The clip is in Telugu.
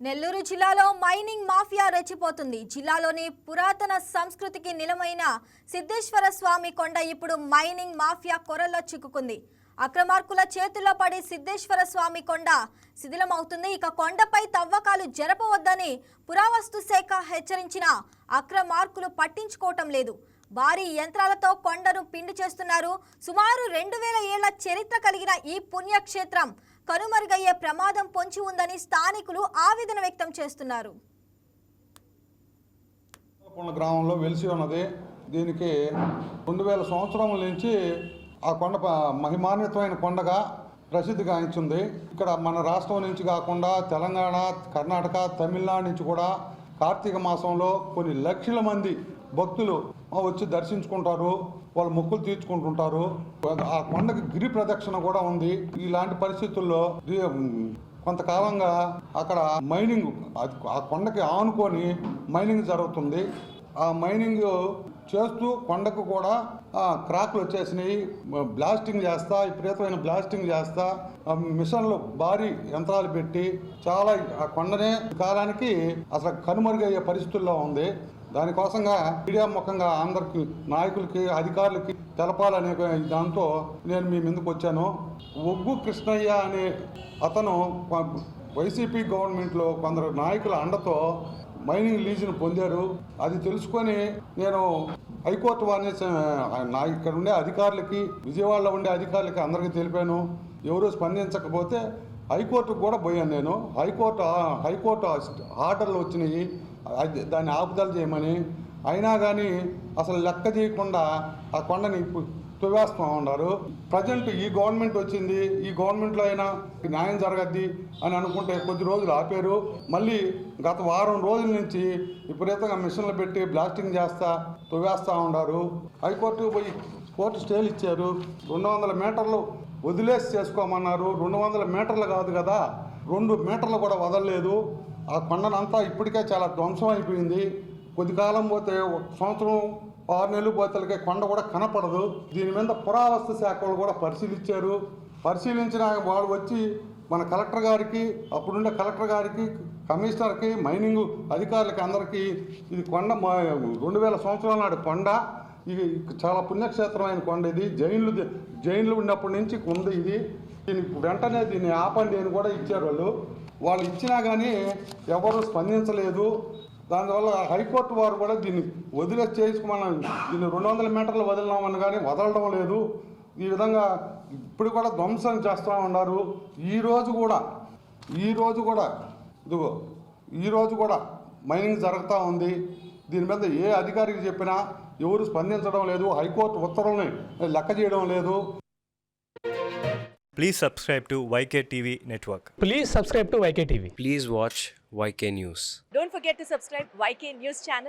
నెల్లూరు జిల్లాలో మైనింగ్ మాఫియా రెచ్చిపోతుంది. జిల్లాలోని పురాతన సంస్కృతికి నిలమైన సిద్ధేశ్వర స్వామి కొండ ఇప్పుడు మైనింగ్ మాఫియా కొరల్లో చిక్కుకుంది. అక్రమార్కుల చేతుల్లో పడి సిద్ధేశ్వర స్వామి కొండ శిథిలమవుతుంది. ఇక కొండపై తవ్వకాలు జరపవద్దని పురావస్తు శాఖ హెచ్చరించినా అక్రమార్కులు పట్టించుకోవటం లేదు. భారీ యంత్రాలతో కొండను పిండి చేస్తున్నారు. సుమారు 2000 ఏళ్ల చరిత్ర కలిగిన ఈ పుణ్యక్షేత్రం కనుమరుగయ్యే ప్రమాదం పొంచి ఉందని స్థానికులు ఆవేదన వ్యక్తం చేస్తున్నారు. గ్రామంలో వెలిసి ఉన్నది. దీనికి 2000 సంవత్సరముల నుంచి ఆ కొండ మహిమాన్వితమైన కొండగా ప్రసిద్ధి గాంచింది. ఇక్కడ మన రాష్ట్రం నుంచి కాకుండా తెలంగాణ, కర్ణాటక, తమిళనాడు నుంచి కూడా కార్తీక మాసంలో కొన్ని లక్షల మంది భక్తులు వచ్చి దర్శించుకుంటారు, వాళ్ళు మొక్కులు తీర్చుకుంటుంటారు. ఆ కొండకి గిరి ప్రదక్షిణ కూడా ఉంది. ఇలాంటి పరిస్థితుల్లో కొంతకాలంగా అక్కడ మైనింగ్, ఆ కొండకి ఆనుకొని మైనింగ్ జరుగుతుంది. ఆ మైనింగ్ చేస్తూ కొండకు కూడా క్రాక్లు వచ్చేసినాయి. బ్లాస్టింగ్ చేస్తా, విపరీతమైన బ్లాస్టింగ్ చేస్తా, మిషన్లు భారీ యంత్రాలు పెట్టి చాలా ఆ కొండనే కాలానికి అసలు కనుమరుగయ్యే పరిస్థితుల్లో ఉంది. దానికోసంగా మీడియా ముఖంగా అందరికి, నాయకులకి, అధికారులకి తెలపాలనే దాంతో నేను మీ ముందుకు వచ్చాను. ఒగ్గు కృష్ణయ్య అనే అతను వైసీపీ గవర్నమెంట్లో కొందరు నాయకుల అండతో మైనింగ్ లీజును పొందారు. అది తెలుసుకొని నేను హైకోర్టు వారిని, ఇక్కడ ఉండే అధికారులకి, విజయవాడలో ఉండే అధికారులకి అందరికీ తెలిపాను. ఎవరూ స్పందించకపోతే హైకోర్టుకు కూడా పోయాను. నేను హైకోర్టు ఆర్డర్లు వచ్చినాయి దాన్ని ఆపుదల చేయమని. అయినా కానీ అసలు లెక్క చేయకుండా ఆ కొండని తవ్వేస్తూ ఉన్నారు. ప్రజెంట్ ఈ గవర్నమెంట్ వచ్చింది, ఈ గవర్నమెంట్లో అయినా న్యాయం జరగద్ది అని అనుకుంటే కొద్ది రోజులు ఆపారు. మళ్ళీ గత వారం రోజుల నుంచి విపరీతంగా మిషన్లు పెట్టి బ్లాస్టింగ్ చేస్తా తవ్వేస్తూ ఉన్నారు. హైకోర్టుకు పోయి కోర్టు స్టేలు ఇచ్చారు. 200 మీటర్లు వదిలేసి చేసుకోమన్నారు. 200 మీటర్లు కాదు కదా, 2 మీటర్లు కూడా వదలలేదు. ఆ కొండనంతా ఇప్పటికే చాలా ధ్వంసం అయిపోయింది. కొద్ది కాలం పోతే 1 సంవత్సరం 6 నెలలు పోతలకే కొండ కూడా కనపడదు. దీని మీద పురావస్తు శాఖలు కూడా పరిశీలించారు. పరిశీలించిన వాళ్ళు వచ్చి మన కలెక్టర్ గారికి, అప్పుడుండే కలెక్టర్ గారికి, కమిషనర్కి, మైనింగ్ అధికారులకి అందరికీ ఇది కొండ 2000 సంవత్సరాల నాటి కొండ, ఇది చాలా పుణ్యక్షేత్రమైన కొండ. ఇది జైన్లు ఉన్నప్పటి నుంచి ఉంది. ఇది వెంటనే దీన్ని ఆపండి అని కూడా ఇచ్చారు. వాళ్ళు ఇచ్చినా కానీ ఎవరు స్పందించలేదు. దానివల్ల హైకోర్టు వారు కూడా దీన్ని వదిలేసి చేసుకోమని, దీన్ని 200 మీటర్లు వదిలినామని కానీ వదలడం లేదు. ఈ విధంగా ఇప్పుడు కూడా ధ్వంసం చేస్తూ ఉన్నారు. ఈరోజు కూడా మైనింగ్ జరుగుతూ ఉంది. దీని మీద ఏ అధికారికి చెప్పినా ఎవరు స్పందించడం లేదు. హైకోర్టు ఉత్తర్వుల్ని లెక్క చేయడం లేదు. Please subscribe to YK TV Network. Please subscribe to YK TV. Please watch YK News. Don't forget to subscribe YK News channel.